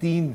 3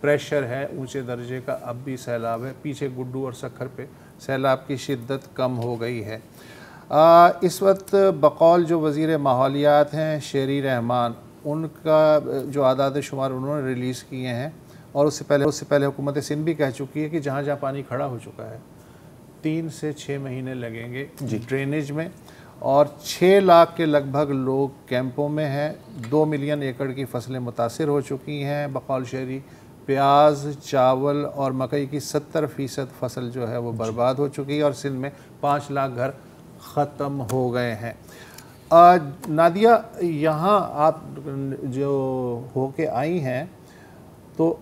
pressure ہے اونچے درجے کا، اب بھی سیلاب ہے. پیچھے گڈو اور سکھر پہ سیلاب کی شدت کم ہو گئی ہے. اس وقت بقول جو وزیر ماحولیات ہیں شیری رحمان، ان کا جو اعداد شمار انہوں نے ریلیز کیے ہیں، اور اس سے پہلے حکومت سندھ بھی کہہ چکی ہے کہ جہاں جہاں پانی کھڑا ہو چکا ہے 3 سے 6 مہینے لگیں گے ڈرینیج میں، اور 6 لاکھ کے لگ بھگ لوگ کیمپوں میں ہیں. 2 ملین ایکڑ کی فصلیں متاثر ہو چکی ہیں بقول شیری. پیاز، چاول اور مکئی کی 70% فصل جو ہے وہ برباد ہو چکی ہے، اور سندھ میں 5 لاکھ گھر ختم ہو گئے ہیں. نادیہ، یہاں آپ جو ہو کے آئی ہیں تو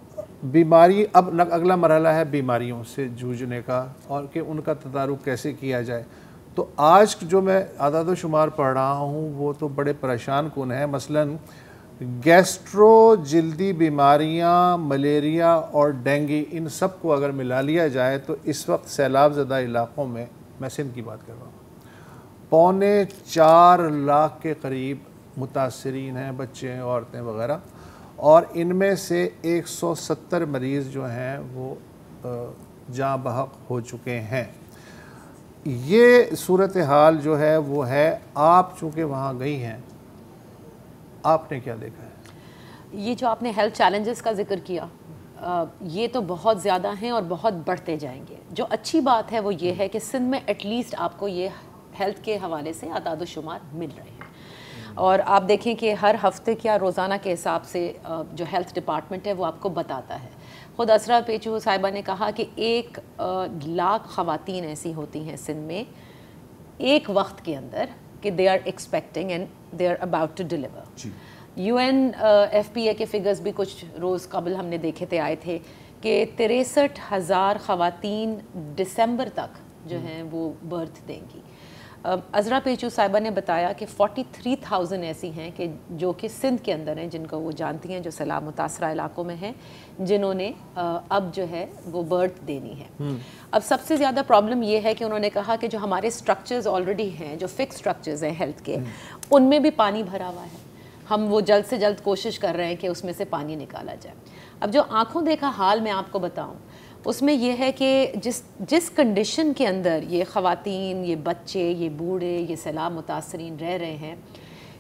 بیماری، اب اگلا مرحلہ ہے بیماریوں سے جوجھنے کا اور کہ ان کا تدارک کیسے کیا جائے. تو آج جو میں اعداد و شمار پڑھ رہا ہوں وہ تو بڑے پریشان کن ہیں. مثلاً گیسٹرو جلدی بیماریاں، ملیریا اور ڈینگی، ان سب کو اگر ملا لیا جائے تو اس وقت سیلاب زدہ علاقوں میں سندھ کی بات کر رہا ہوں 4.25 لاکھ کے قریب متاثرین ہیں، بچے ہیں، عورتیں وغیرہ، اور ان میں سے 170 مریض جو ہیں وہ جاں بحق ہو چکے ہیں. یہ صورتحال جو ہے وہ ہے. آپ چونکہ وہاں گئی ہیں، آپ نے کیا دیکھا ہے؟ یہ جو آپ نے ہیلتھ چیلنجز کا ذکر کیا، یہ تو بہت زیادہ ہیں اور بہت بڑھتے جائیں گے. جو اچھی بات ہے وہ یہ ہے کہ سندھ میں ایٹ لیسٹ آپ کو یہ ہیلتھ کے حوالے سے اعداد و شمار مل رہے ہیں، اور آپ دیکھیں کہ ہر ہفتے کیا روزانہ کے حساب سے جو ہیلتھ ڈپارٹمنٹ ہے وہ آپ کو بتاتا ہے. خود اسرا پیچو صاحبہ نے کہا کہ 1 لاکھ خواتین ایسی ہوتی ہیں سندھ میں ایک وقت کے اندر کہ they are expecting and they are about to deliver. UNFPA کے فگرز بھی کچھ روز قبل ہم نے دیکھے تھے، آئے تھے کہ 63,000 خواتین دسمبر تک جو ہیں وہ برتھ دیں گی. عذرا پیچو صاحبہ نے بتایا کہ 43,000 ایسی ہیں کہ جو کہ سندھ کے اندر ہیں، جن کو وہ جانتی ہیں، جو سیلاب متاثرہ علاقوں میں ہیں، جنہوں نے اب جو ہے وہ برتھ دینی ہے. اب سب سے زیادہ پرابلم یہ ہے کہ انہوں نے کہا کہ جو ہمارے سٹرکچرز آلریڈی ہیں، جو فکس سٹرکچرز ہیں ہیلتھ کے، ان میں بھی پانی بھرا ہوا ہے. ہم وہ جلد سے جلد کوشش کر رہے ہیں کہ اس میں سے پانی نکالا جائے. اب جو آنکھوں دیکھا حال میں آپ کو بتاؤں، اس میں یہ ہے کہ جس کنڈیشن کے اندر یہ خواتین، یہ بچے، یہ بوڑھے، یہ سیلاب متاثرین رہ رہے ہیں،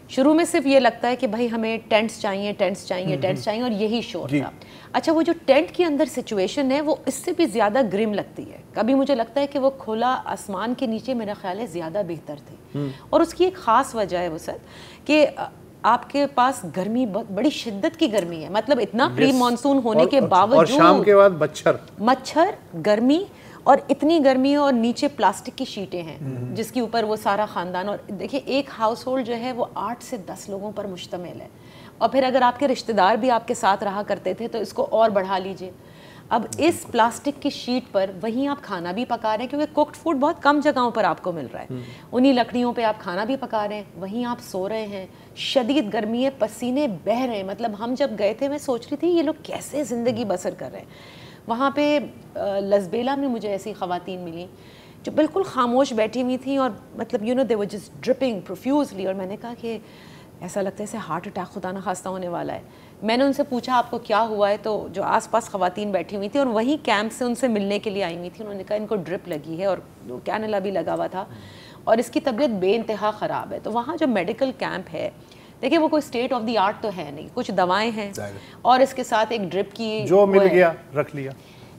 شروع میں صرف یہ لگتا ہے کہ بھائی ہمیں ٹینٹس چاہیے، ٹینٹس چاہیے، ٹینٹس چاہیے، اور یہی شور تھا. اچھا، وہ جو ٹینٹ کے اندر سچویشن ہے وہ اس سے بھی زیادہ گرم لگتی ہے. کبھی مجھے لگتا ہے کہ وہ کھلا آسمان کے نیچے میرا خیال ہے زیادہ بہتر تھے. اور اس کی ایک خاص وجہ ہے وہ سر کہ آپ کے پاس گرمی بڑی شدت کی گرمی ہے. مطلب اتنا پری مانسون ہونے کے باوجود، اور شام کے بعد مچھر، گرمی، اور اتنی گرمی، اور نیچے پلاسٹک کی شیٹیں ہیں جس کے اوپر وہ سارا خاندان. اور دیکھیں ایک ہاؤس ہولڈ جو ہے وہ 8 سے 10 لوگوں پر مشتمل ہے. اور پھر اگر آپ کے رشتہ دار بھی آپ کے ساتھ رہا کرتے تھے تو اس کو اور بڑھا لیجئے. اب اس پلاسٹک کی شیٹ پر وہیں آپ کھانا بھی پکا رہے ہیں، کیونکہ کوکڈ فوڈ بہت کم جگہوں پر آپ کو مل رہا ہے. انہی لکڑیوں پہ آپ کھانا بھی پکا رہے ہیں، وہیں آپ سو رہے ہیں. شدید گرمی ہے، پسینے بہہ رہے ہیں. مطلب ہم جب گئے تھے میں سوچ رہی تھی یہ لوگ کیسے زندگی بسر کر رہے ہیں. وہاں پہ لسبیلا میں مجھے ایسی خواتین ملیں جو بالکل خاموش بیٹھی ہوئی تھیں، اور مطلب they were just dripping profusely. اور میں نے کہا کہ ایسا لگتا ہے جیسے ہارٹ اٹیک خدا نہ خواستہ ہونے والا ہے. میں نے ان سے پوچھا آپ کو کیا ہوا ہے، تو جو آس پاس خواتین بیٹھی ہوئی تھیں اور وہیں کیمپ سے ان سے ملنے کے لیے آئی ہوئی تھیں، انہوں نے کہا ان کو ڈرپ لگی ہے اور کینولا بھی لگا ہوا تھا، اور اس کی طبیعت بے انتہا خراب ہے. تو وہاں جو میڈیکل کیمپ ہے، دیکھیں وہ کوئی اسٹیٹ آف دی آرٹ تو ہے نہیں، کچھ دوائیں ہیں اور اس کے ساتھ ایک ڈرپ کی جو مل گیا رکھ لیا.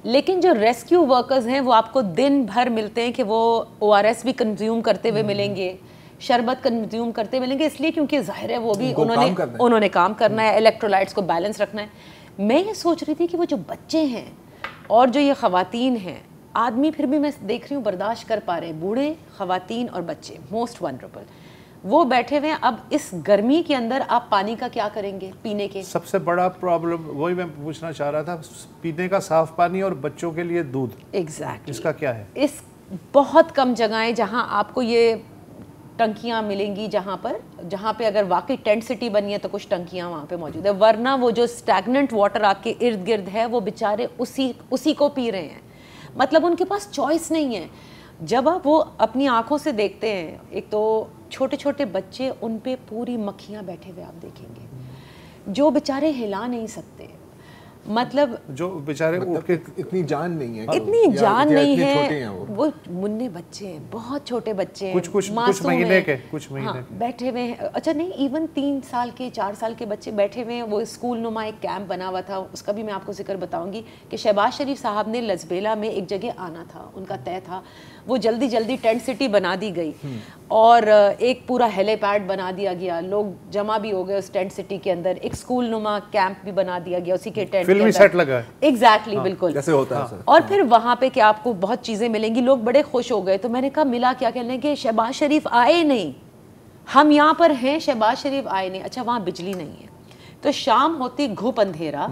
لیکن جو ریسکیو ورکرز ہیں وہ آپ کو دن بھر ملتے ہیں کہ وہ ORS بھی کنزیوم کرتے ہوئے ملیں گے، شربت کنزیوم کرتے ملیں گے، اس لیے کیونکہ ظاہر ہے وہ بھی انہوں نے کام کرنا ہے، الیکٹرولائٹس کو بیلنس رکھنا ہے. میں یہ سوچ رہی تھی کہ وہ جو بچے ہیں اور جو یہ خواتین ہیں، آدمی پھر بھی میں دیکھ رہی ہوں برداشت کر پا رہے ہیں، بوڑھے، خواتین اور بچے موسٹ ونربل، وہ بیٹھے ہوئے ہیں. اب اس گرمی کے اندر آپ پانی کا کیا کریں گے پینے کے؟ سب سے بڑا پرابلم وہی میں پوچھنا چاہ رہا تھا، پینے کا صاف پانی اور بچوں کے لیے دودھ. ایگزیکٹلی. اس کا کیا ہے؟ اس بہت کم جگہیں جہاں آپ کو یہ ٹنکیاں ملیں گی، جہاں پہ اگر واقعی ٹینٹ سٹی بنی ہے تو کچھ ٹنکیاں وہاں پہ موجود ہے، ورنہ وہ جو اسٹیگننٹ واٹر آپ کے ارد گرد ہے وہ بیچارے اسی کو پی رہے ہیں. مطلب ان کے پاس چوائس نہیں ہے. جب آپ وہ اپنی آنکھوں سے دیکھتے ہیں، ایک تو چھوٹے چھوٹے بچے، ان پہ پوری مکھیاں بیٹھے ہوئے آپ دیکھیں گے جو بیچارے ہلا نہیں سکتے. مطلب جو بیچارے اتنی جان نہیں ہے، اتنی جان نہیں ہے، وہ مننے بچے ہیں، بہت چھوٹے بچے ہیں، کچھ مہینے کے، کچھ مہینے بیٹھے ہوئے ہیں. اچھا نہیں، ایون 3 سال کے 4 سال کے بچے بیٹھے ہوئے ہیں. وہ اسکول نما ایک کیمپ بنا ہوا تھا، اس کا بھی میں آپ کو ذکر بتاؤں گی کہ شہباز شریف صاحب نے لزبیلا میں ایک جگہ آنا تھا، ان کا طے تھا. وہ جلدی جلدی ٹینٹ سٹی بنا دی گئی اور ایک پورا ہیلی پیڈ بنا دیا گیا، لوگ جمع بھی ہو گئے اس ٹینٹ سٹی کے اندر. ایک اسکول نما کیمپ بھی بنا دیا گیا اسی کے ٹینٹ کے فلمی سیٹ لگا ہے. ایگزیکٹلی، بالکل جیسے ہوتا ہے. اور پھر وہاں پہ کہ آپ کو بہت چیزیں ملیں گی. لوگ بڑے خوش ہو گئے. تو میں نے کہا ملا کیا؟ کہنے کہ شہباز شریف آئے نہیں، ہم یہاں پر ہیں، شہباز شریف آئے نہیں. اچھا وہاں بجلی نہیں ہے تو شام ہوتی گھوپ اندھیرا،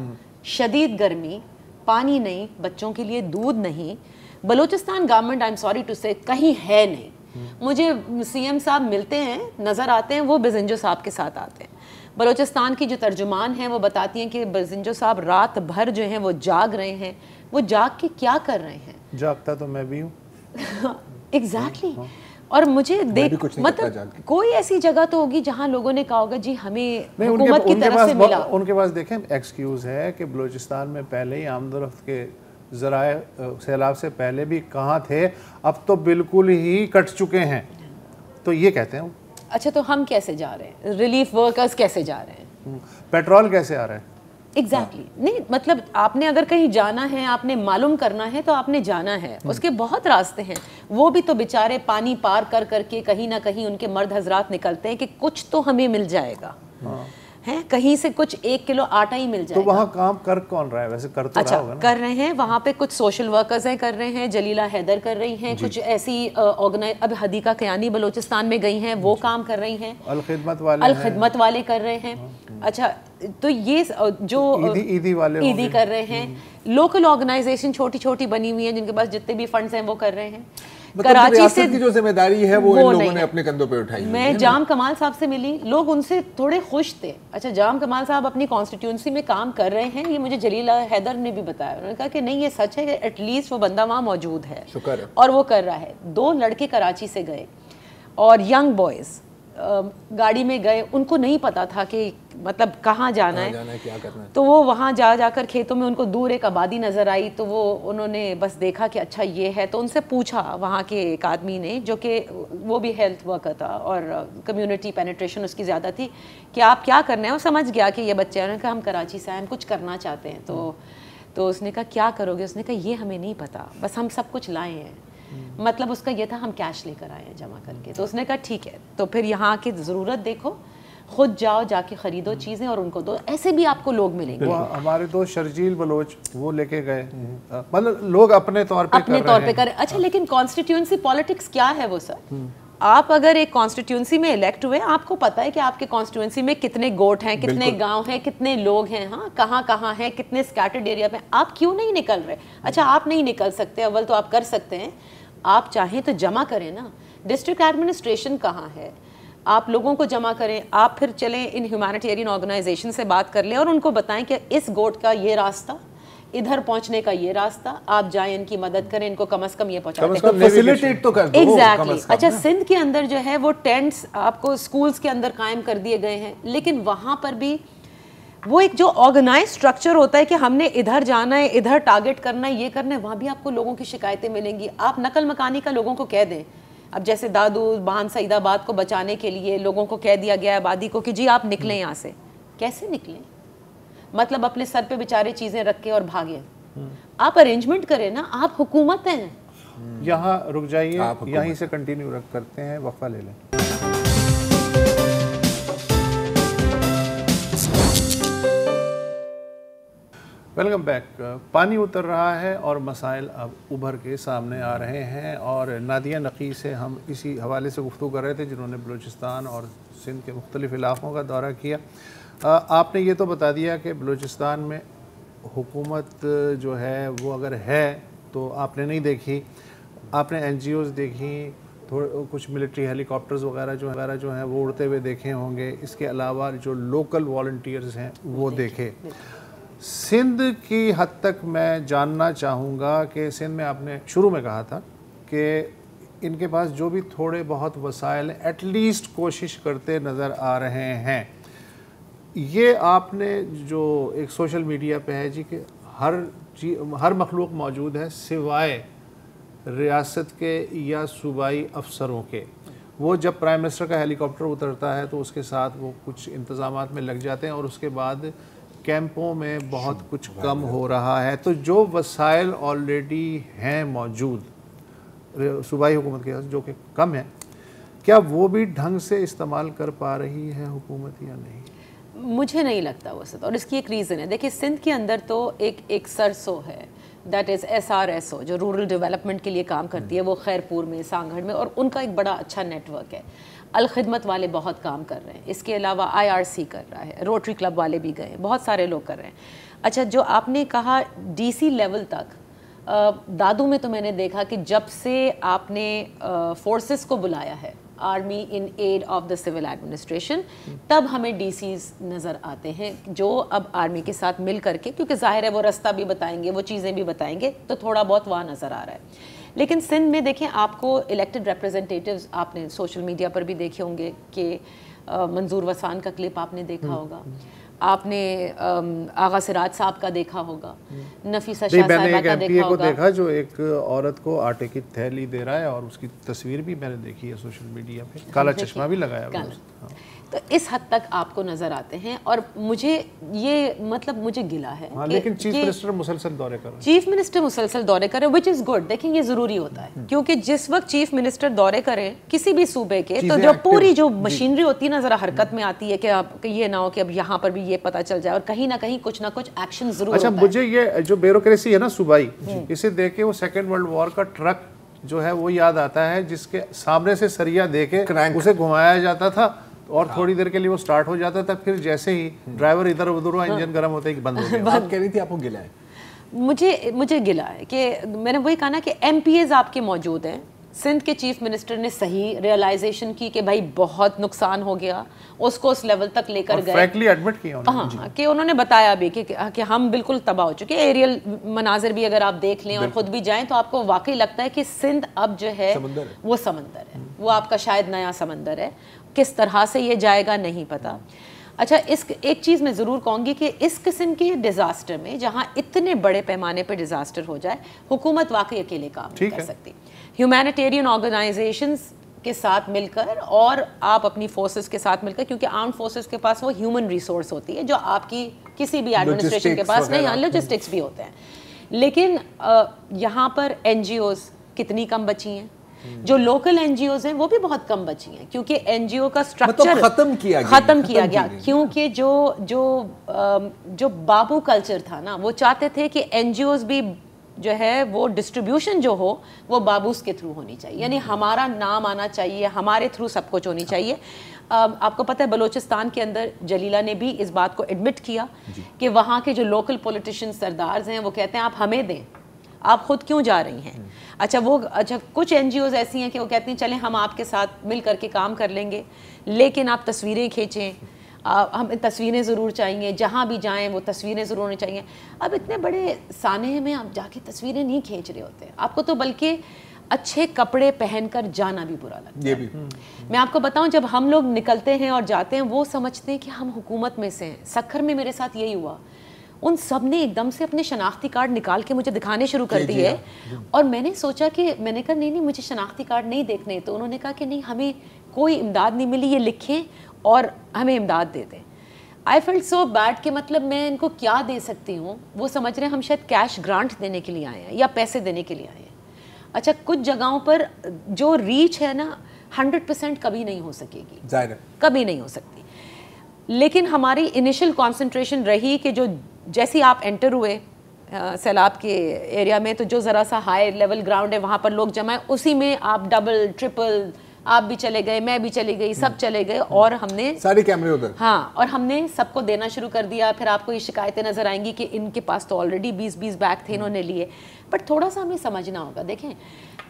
شدید گرمی، پانی نہیں، بچوں کے لیے دودھ نہیں. Balochistan government I am sorry to سے کہیں ہے نہیں. مجھے سی ایم صاحب ملتے ہیں، نظر آتے ہیں، وہ بزنجو صاحب کے ساتھ آتے ہیں. بلوچستان کی جو ترجمان ہیں وہ بتاتی ہیں کہ بزنجو صاحب رات بھر جو ہیں وہ جاگ رہے ہیں. وہ جاگ کے کیا کر رہے ہیں؟ جاگتا تو میں بھی ہوں. ایگزیکٹلی. اور مجھے دیکھ مطلب کوئی ایسی جگہ تو ہوگی جہاں لوگوں نے کہا ہوگا جی ہمیں حکومت کی طرف سے ملا. ان کے پاس دیکھیں ایکسکیوز ہے کہ بلوچستان میں پہلے ہی آمد و رفت کے ذرائع سیلاب سے پہلے بھی کہاں تھے، اب تو بالکل ہی کٹ چکے ہیں. تو یہ کہتے ہیں. اچھا تو ہم کیسے جا رہے ہیں؟ ریلیف ورکرز کیسے جا رہے ہیں؟ پیٹرول کیسے آ رہا ہے؟ ایگزیکٹلی. نہیں مطلب آپ نے اگر کہیں جانا ہے، آپ نے معلوم کرنا ہے تو آپ نے جانا ہے. اس کے بہت راستے ہیں. وہ بھی تو بیچارے پانی پار کر کر کے کہیں نہ کہیں ان کے مرد حضرات نکلتے ہیں کہ کچھ تو ہمیں مل جائے گا، ہیں کہیں سے کچھ 1 کلو آٹا ہی مل جائے گا. تو وہاں کام کر کون رہا ہے؟ ویسے کر تو رہا ہوگا نا. کر رہے ہیں وہاں پہ کچھ سوشل ورکرز ہیں، کر رہے ہیں. جلیلہ حیدر کر رہی ہیں، کچھ ایسی اب حدیقہ کیانی بلوچستان میں گئی ہیں، وہ کام کر رہی ہیں. الخدمت والے کر رہے ہیں. اچھا تو یہ جو عیدی کر رہے ہیں. لوکل آرگنائزیشن چھوٹی چھوٹی بنی ہوئی ہیں جن کے پاس جتنے بھی فنڈز ہیں وہ کر رہے ہیں. کراچی سے کی جو ذمہ داری ہے وہ ان لوگوں نے اپنے کندھوں پہ اٹھائی. میں جام کمال صاحب سے ملی، لوگ ان سے تھوڑے خوش تھے. اچھا جام کمال صاحب اپنی کانسٹیٹیوئنسی میں کام کر رہے ہیں، یہ مجھے جلیلہ حیدر نے بھی بتایا. انہوں نے کہا کہ نہیں یہ سچ ہے کہ ایٹ لیسٹ وہ بندہ وہاں موجود ہے اور وہ کر رہا ہے. 2 لڑکے کراچی سے گئے اور ینگ بوائز گاڑی میں گئے. ان کو نہیں پتا تھا کہ مطلب کہاں جانا ہے، تو وہ وہاں جا کر کھیتوں میں ان کو دور ایک آبادی نظر آئی. تو انہوں نے بس دیکھا کہ اچھا یہ ہے. تو ان سے پوچھا وہاں کے ایک آدمی نے جو کہ وہ بھی ہیلتھ ورکر تھا اور کمیونٹی پینیٹریشن اس کی زیادہ تھی کہ آپ کیا کرنا ہے. وہ سمجھ گیا کہ یہ بچے ہیں. انہوں نے کہا ہم کراچی سے آئے، ہم کچھ کرنا چاہتے ہیں. تو اس نے کہا کیا کرو گے؟ اس نے کہا یہ ہمیں نہیں پتا، بس ہم سب کچھ لائے ہیں. مطلب اس کا یہ تھا ہم کیش لے کر آئے ہیں جمع کر کے. تو اس نے کہا ٹھیک ہے، تو پھر یہاں کی ضرورت دیکھو، خود جاؤ، جا کے خریدو چیزیں اور ان کو دو. ایسے بھی آپ کو لوگ ملیں گے. ہمارے دوست شرجیل بلوچ وہ لے کے گئے، مطلب لوگ اپنے طور پہ کر. اچھا لیکن کانسٹیٹیوئنسی پالیٹکس کیا ہے وہ سر؟ آپ اگر ایک کانسٹیٹیوئنسی میں الیکٹ ہوئے، آپ کو پتا ہے کہ آپ کے کانسٹیٹیوئنسی میں کتنے گوٹ ہیں، کتنے گاؤں ہیں، کتنے لوگ ہیں، ہاں کہاں ہیں، کتنے اسکیٹرڈ ایریا پہ. آپ کیوں نہیں نکل رہے؟ اچھا آپ نہیں نکل سکتے، اول تو آپ کر سکتے ہیں، آپ چاہیں تو جمع کریں نا. ڈسٹرکٹ ایڈمنسٹریشن کہاں ہے؟ آپ لوگوں کو جمع کریں. آپ پھر چلیں ان ہیومینیٹیرین آرگنائزیشن سے بات کر لیں اور ان کو بتائیں کہ اس گوٹ کا یہ راستہ، ادھر پہنچنے کا یہ راستہ، آپ جائیں ان کی مدد کریں، ان کو کم از کم یہ پہنچا دیں. فیسیلیٹیٹ تو کر دو. ایگزیکٹلی. اچھا سندھ کے اندر جو ہے وہ ٹینٹس آپ کو اسکولس کے اندر قائم کر دیے گئے ہیں، لیکن وہاں پر بھی وہ ایک جو آرگنائز اسٹرکچر ہوتا ہے کہ ہم نے ادھر جانا ہے، ادھر ٹارگٹ کرنا ہے، یہ کرنا ہے، وہاں بھی آپ کو لوگوں کی شکایتیں ملیں گی. آپ نقل مکانی کا لوگوں کو کہہ دیں. اب جیسے دادو بہان سعید آباد کو بچانے کے لیے لوگوں کو کہہ دیا گیا ہے آبادی کو کہ جی آپ نکلیں یہاں سے. کیسے نکلیں؟ مطلب اپنے سر پہ بیچارے چیزیں رکھ کے اور بھاگیں. آپ ارینجمنٹ کریں نا، آپ حکومت ہیں. یہاں رک جائیے، یہیں سے کنٹینیو کرتے ہیں، وقفہ لے لیں. Welcome back. پانی اتر رہا ہے اور مسائل اب ابھر کے سامنے آ رہے ہیں، اور نادیہ نقی سے ہم اسی حوالے سے گفتگو کر رہے تھے جنہوں نے بلوچستان اور سندھ کے مختلف علاقوں کا دورہ کیا. آپ نے یہ تو بتا دیا کہ بلوچستان میں حکومت جو ہے وہ اگر ہے تو آپ نے نہیں دیکھی، آپ نے این جی اوز دیکھی، کچھ ملٹری ہیلی کاپٹرز وغیرہ جو ہیں وہ اڑتے ہوئے دیکھے ہوں گے. اس کے علاوہ جو لوکل والنٹیئرز ہیں وہ دیکھے. سندھ کی حد تک میں جاننا چاہوں گا کہ سندھ میں آپ نے شروع میں کہا تھا کہ ان کے پاس جو بھی تھوڑے بہت وسائل ایٹ لیسٹ کوشش کرتے نظر آ رہے ہیں. یہ آپ نے جو ایک سوشل میڈیا پہ ہے جی کہ ہر مخلوق موجود ہے سوائے ریاست کے یا صوبائی افسروں کے. وہ جب پرائم منسٹر کا ہیلی کاپٹر اترتا ہے تو اس کے ساتھ وہ کچھ انتظامات میں لگ جاتے ہیں اور اس کے بعد کیمپوں میں بہت کچھ کم ہو رہا ہے. تو جو وسائل آلریڈی ہیں موجود صوبائی حکومت کے جو کہ کم ہیں, کیا وہ بھی ڈھنگ سے استعمال کر پا رہی ہے حکومت یا نہیں؟ مجھے نہیں لگتا وہ سب, اور اس کی ایک ریزن ہے. دیکھیں سندھ کے اندر تو ایک سرسو ہے, دیٹ از SRSO, جو رورل ڈیولپمنٹ کے لیے کام کرتی ہے, وہ خیرپور میں, سانگھڑ میں, اور ان کا ایک بڑا اچھا نیٹ ورک ہے. الخدمت والے بہت کام کر رہے ہیں, اس کے علاوہ IRC کر رہا ہے, روٹری کلب والے بھی گئے, بہت سارے لوگ کر رہے ہیں. اچھا, جو آپ نے کہا DC لیول تک, دادو میں تو میں نے دیکھا کہ جب سے آپ نے فورسز کو بلایا ہے, army in aid of the civil administration, تب ہمیں DCs نظر آتے ہیں جو اب آرمی کے ساتھ مل کر کے, کیونکہ ظاہر ہے وہ رستہ بھی بتائیں گے, وہ چیزیں بھی بتائیں گے, تو تھوڑا بہت وہاں نظر آ رہا ہے. لیکن سندھ میں دیکھیں آپ کو الیکٹڈ ریپرزنٹیٹیوز, آپ نے سوشل میڈیا پر بھی دیکھے ہوں گے کہ منظور وسان کا کلپ آپ نے دیکھا ہوگا, آپ نے آغا سراج صاحب کا دیکھا ہوگا, نفیسہ شاہ صاحبہ کا دیکھا ہوگا. دیکھا جو ایک عورت کو آٹے کی تھیلی دے رہا ہے, اور اس کی تصویر بھی میں نے دیکھی ہے سوشل میڈیا پہ, کالا چشمہ بھی لگایا ہوا ہے. تو اس حد تک آپ کو نظر آتے ہیں, اور مجھے یہ مطلب مجھے گلا ہے. لیکن چیف منسٹر مسلسل دورے کر رہے ہیں, چیف منسٹر مسلسل دورے کرے, وچ از گڈ. دیکھیں یہ ضروری ہوتا ہے, کیونکہ جس وقت چیف منسٹر دورے کرے کسی بھی صوبے کے, تو جو پوری جو مشینری ہوتی ہے نا ذرا حرکت میں آتی ہے, کہ یہ نہ ہو کہ اب یہاں پر بھی یہ پتہ چل جائے, اور کہیں نہ کہیں کچھ نہ کچھ ایکشن ضرور ہوتا ہے. اچھا, مجھے یہ جو بیوروکریسی ہے نا صوبائی, اسے دیکھ کے وہ سیکنڈ ورلڈ وار کا ٹرک جو ہے وہ یاد آتا ہے, جس کے سامنے سے سریا دے کے اسے گھمایا جاتا تھا, اور تھوڑی دیر کے لیے وہ سٹارٹ ہو جاتا تھا, پھر جیسے ہی ڈرائیور ادھر ادھر ہوا, انجن گرم ہوتا ہے بند ہو گیا. آپ کہہ رہی تھی آپ کو گلا ہے. مجھے گلا ہے کہ میں نے وہی کہا نا کہ MPAs آپ کے موجود ہیں. سندھ کے چیف منسٹر نے صحیح ریئلائزیشن کی کہ بھائی بہت نقصان ہو گیا, اس کو اس لیول تک لے کر گئے, فریکلی ایڈمٹ کیا کہ انہوں نے بتایا بھی کہ ہم بالکل تباہ ہو چکے. ایریل مناظر بھی اگر آپ دیکھ لیں اور خود بھی جائیں تو آپ کو واقعی لگتا ہے کہ سندھ اب جو ہے وہ سمندر ہے, وہ آپ کا شاید نیا سمندر ہے. کس طرح سے یہ جائے گا نہیں پتا. اچھا, ایک چیز میں ضرور کہوں گی کہ اس قسم کے ڈیزاسٹر میں, جہاں اتنے بڑے پیمانے پہ ڈیزاسٹر ہو جائے, حکومت واقعی اکیلے کام نہیں کر سکتی. ہیومینیٹیرین آرگنائزیشنز کے ساتھ مل کر, اور آپ اپنی فورسز کے ساتھ مل کر, کیونکہ آرم فورسز کے پاس وہ ہیومن ریسورس ہوتی ہے جو آپ کی کسی بھی ایڈمنسٹریشن کے پاس نہیں. لاجسٹکس بھی ہوتے ہیں, لیکن یہاں پر NGOs کتنی کم بچی ہیں, جو لوکل NGOs ہیں وہ بھی بہت کم بچی ہیں, کیونکہ NGO کا سٹرکچر ختم کیا گیا. کیونکہ جو بابو کلچر تھا نا, وہ چاہتے تھے کہ NGOs بھی جو ہے وہ ڈسٹریبیوشن جو ہو وہ بابوس کے تھرو ہونی چاہیے, یعنی ہمارا نام آنا چاہیے, ہمارے تھرو سب کچھ ہونی چاہیے. آپ کو پتہ ہے بلوچستان کے اندر جلیلہ نے بھی اس بات کو ایڈمٹ کیا کہ وہاں کے جو لوکل پولیٹیشین سردارز ہیں وہ کہتے ہیں آپ ہمیں دیں, آپ خود کیوں جا رہی ہیں. اچھا کچھ NGOs ایسی ہیں کہ وہ کہتی ہیں چلیں ہم آپ کے ساتھ مل کر کے کام کر لیں گے, لیکن آپ تصویریں کھینچیں, ہمیں تصویریں ضرور چاہیے, جہاں بھی جائیں وہ تصویریں ضرور ہونی چاہیے. اب اتنے بڑے سانحے میں آپ جا کے تصویریں نہیں کھینچ رہے ہوتے, آپ کو تو بلکہ اچھے کپڑے پہن کر جانا بھی برا لگتا ہے. میں آپ کو بتاؤں, جب ہم لوگ نکلتے ہیں اور جاتے ہیں وہ سمجھتے ہیں کہ ہم حکومت میں سے ہیں. سکھر میں میرے ساتھ یہی ہوا, ان سب نے ایک دم سے اپنے شناختی کارڈ نکال کے مجھے دکھانے شروع کر دیے, اور میں نے سوچا کہ میں نے کہا نہیں مجھے شناختی کارڈ نہیں دیکھنے. تو انہوں نے کہا کہ نہیں ہمیں کوئی امداد نہیں ملی, یہ لکھیں اور ہمیں امداد دے دیں. آئی فیلٹ سو بیڈ کہ مطلب میں ان کو کیا دے سکتی ہوں. وہ سمجھ رہے ہیں ہم شاید کیش گرانٹ دینے کے لیے آئے ہیں یا پیسے دینے کے لیے آئے ہیں. اچھا, کچھ جگہوں پر جو ریچ ہے نا 100% کبھی نہیں ہو سکے گی, کبھی نہیں ہو سکتی. لیکن ہماری انیشل کانسنٹریشن رہی کہ جو جیسی آپ انٹر ہوئے سیلاب کے ایریا میں, تو جو ذرا سا ہائی لیول گراؤنڈ ہے وہاں پر لوگ جمع ہیں, اسی میں آپ ڈبل ٹرپل, آپ بھی چلے گئے, میں بھی چلی گئی, سب چلے گئے, اور ہم نے سارے کیمرے ادھر, ہاں, اور ہم نے سب کو دینا شروع کر دیا. پھر آپ کو یہ شکایتیں نظر آئیں گی کہ ان کے پاس تو آلریڈی 20 بیگ تھے, انہوں نے لیے. بٹ تھوڑا سا ہمیں سمجھنا ہوگا. دیکھیں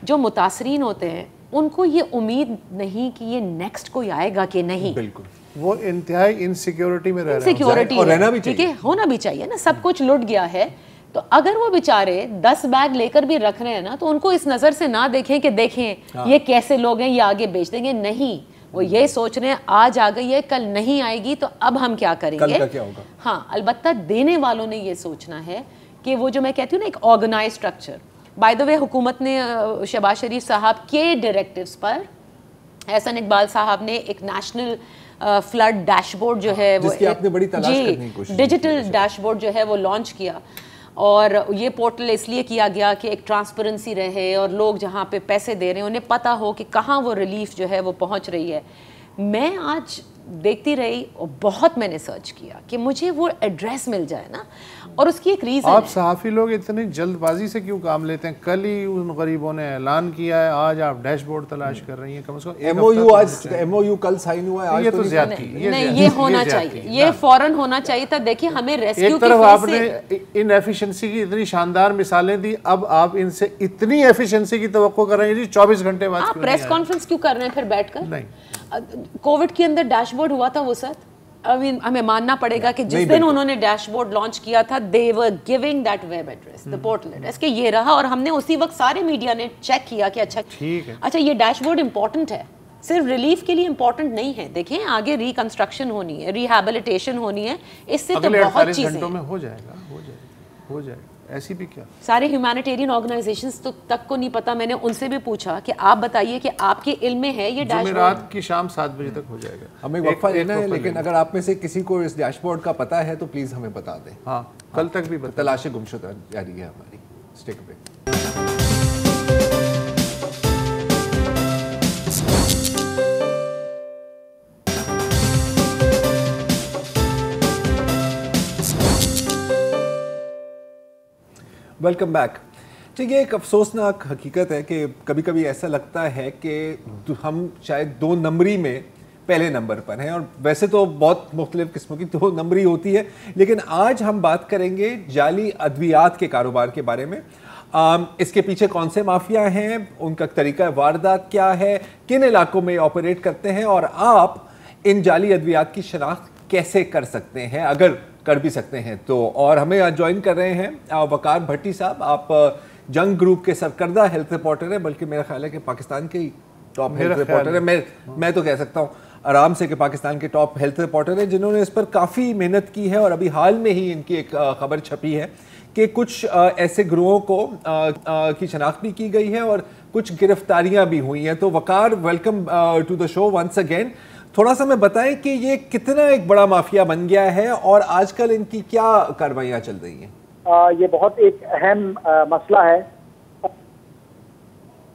جو متاثرین ہوتے ہیں ان کو یہ امید نہیں کہ یہ نیکسٹ کوئی آئے گا کہ نہیں, بالکل وہ انتہائی انسیکیورٹی میں رہنا بھی چاہیے, ہونا بھی چاہیے نا. سب کچھ لٹ گیا ہے, تو اگر وہ بیچارے 10 بیگ لے کر بھی رکھ رہے ہیں نا, تو ان کو اس نظر سے نہ دیکھیں کہ دیکھیں یہ کیسے لوگ ہیں, یہ آگے بیچ دیں گے. نہیں, وہ یہ سوچ رہے ہیں آج آ گئی ہے کل نہیں آئے گی تو اب ہم کیا کریں گے, کل کا کیا ہوگا. ہاں البتہ دینے والوں نے یہ سوچنا ہے کہ وہ جو میں کہتی ہوں نا ایک آرگنائز اسٹرکچر. بائی دا وے حکومت نے شہباز شریف صاحب کے ڈائریکٹیوز پر احسن اقبال صاحب نے ایک نیشنل فلڈ ڈیش بورڈ جو ہے وہ ڈیجیٹل ڈیش بورڈ جو ہے وہ لانچ کیا, اور یہ پورٹل اس لیے کیا گیا کہ ایک ٹرانسپیرنسی رہے اور لوگ جہاں پہ پیسے دے رہے ہیں انہیں پتہ ہو کہ کہاں وہ ریلیف جو ہے وہ پہنچ رہی ہے. میں آج دیکھتی رہی اور بہت میں نے سرچ کیا کہ مجھے وہ ایڈریس مل جائے نا, اور اس کی ایک ریزن. آپ صحافی لوگ اتنی جلد بازی سے کیوں کام لیتے ہیں؟ کل ہی ان غریبوں نے اعلان کیا ہے, آج آپ ڈیش بورڈ تلاش کر رہی ہیں. کم از کم ایم او یو آج ایم او یو کل سائن ہوا ہے, آج یہ تو زیادتی نہیں, یہ ہونا چاہیے, یہ فوراً ہونا چاہیے تھا. دیکھیے ہمیں ریسکیو ایک طرف آپ نے ان ایفیشنسی کی اتنی شاندار مثالیں دی, اب آپ ان سے اتنی ایفیشنسی کی توقع کر رہے ہیں جی 24 گھنٹے بعد. آپ پریس کانفرنس کیوں کر رہے ہیں پھر بیٹھ کر؟ نہیں, کووڈ کے اندر ڈیش بورڈ ہوا تھا وہ سر, ہمیں ماننا پڑے گا کہ جس دن انہوں نے ڈیش بورڈ لانچ کیا تھا they were giving that web address, the portal address, کہ یہ رہا, اور ہم نے اسی وقت سارے میڈیا نے چیک کیا کہ اچھا یہ ڈیش بورڈ امپورٹنٹ ہے, صرف ریلیف کے لیے امپورٹنٹ نہیں ہے. دیکھیں آگے ریکنسٹرکشن ہونی ہے, ریہیبلیٹیشن ہونی ہے, اس سے تو بہت چیزیں گھنٹوں میں ہو جائے گا, ہو جائے گا. ایسی بھی کیا سارے ہیومینیٹیرین آرگنائزیشنز تو تک کو نہیں پتا. میں نے ان سے بھی پوچھا کہ آپ بتائیے کہ آپ کے علم میں ہے یہ ڈیش بورڈ؟ رات کی شام 7 بجے تک ہو جائے گا. ہمیں وقفہ لینا ہے, لیکن اگر آپ میں سے کسی کو اس ڈیش بورڈ کا پتہ ہے تو پلیز ہمیں بتا دیں. ہاں کل تک بھی تلاش گمشدہ جاری ہے ہماری. Stack break. Welcome back. ٹھیک ہے, ایک افسوسناک حقیقت ہے کہ کبھی کبھی ایسا لگتا ہے کہ ہم شاید 2 نمبری میں پہلے نمبر پر ہیں, اور ویسے تو بہت مختلف قسموں کی 2 نمبری ہوتی ہے, لیکن آج ہم بات کریں گے جعلی ادویات کے کاروبار کے بارے میں. اس کے پیچھے کون سے مافیا ہیں, ان کا طریقہ واردات کیا ہے, کن علاقوں میں آپریٹ کرتے ہیں, اور آپ ان جعلی ادویات کی شناخت کیسے کر سکتے ہیں اگر کر بھی سکتے ہیں تو. اور ہمیں آج جوائن کر رہے ہیں وقار بھٹی صاحب. آپ جنگ گروپ کے سرکردہ ہیلتھ رپورٹر ہیں, بلکہ میرا خیال ہے کہ پاکستان کے ٹاپ ہیلتھ رپورٹر ہیں. میں تو کہہ سکتا ہوں آرام سے کہ پاکستان کے ٹاپ ہیلتھ رپورٹر ہیں, جنہوں نے اس پر کافی محنت کی ہے. اور ابھی حال میں ہی ان کی ایک خبر چھپی ہے کہ کچھ ایسے گروہوں کو کی شناخت بھی کی گئی ہے اور کچھ گرفتاریاں بھی ہوئی ہیں. تو Waqar, welcome to the show once again. تھوڑا سا میں بتائیں کہ یہ کتنا ایک بڑا مافیا بن گیا ہے اور آج کل ان کی کیا کاروائیاں چل رہی ہیں؟ یہ بہت ایک اہم مسئلہ ہے.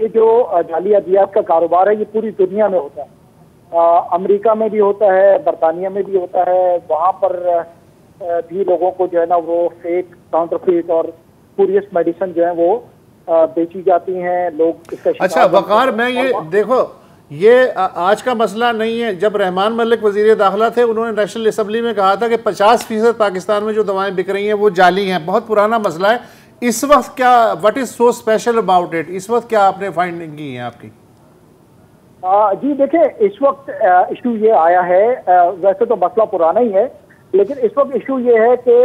یہ جو جعلی ادویات کا کاروبار ہے یہ پوری دنیا میں ہوتا ہے. امریکہ میں بھی ہوتا ہے, برطانیہ میں بھی ہوتا ہے. وہاں پر بھی لوگوں کو جو ہے نا وہ فیک کاؤنٹرفیٹ اور سپوریس میڈیسن جو ہیں وہ بیچی جاتی ہیں. لوگ اس کا اچھا وقار, میں یہ دیکھو یہ آج کا مسئلہ نہیں ہے. جب رحمان ملک وزیر داخلہ تھے انہوں نے نیشنل اسمبلی میں کہا تھا کہ 50% پاکستان میں جو دوائیں بک رہی ہیں وہ جعلی ہیں. بہت پرانا مسئلہ ہے. اس وقت کیا what is so special about it؟ اس وقت کیا آپ نے فائنڈنگ کی ہیں آپ کی؟ جی دیکھیں, اس وقت ایشو یہ آیا ہے, ویسے تو مسئلہ پرانا ہی ہے, لیکن اس وقت ایشو یہ ہے کہ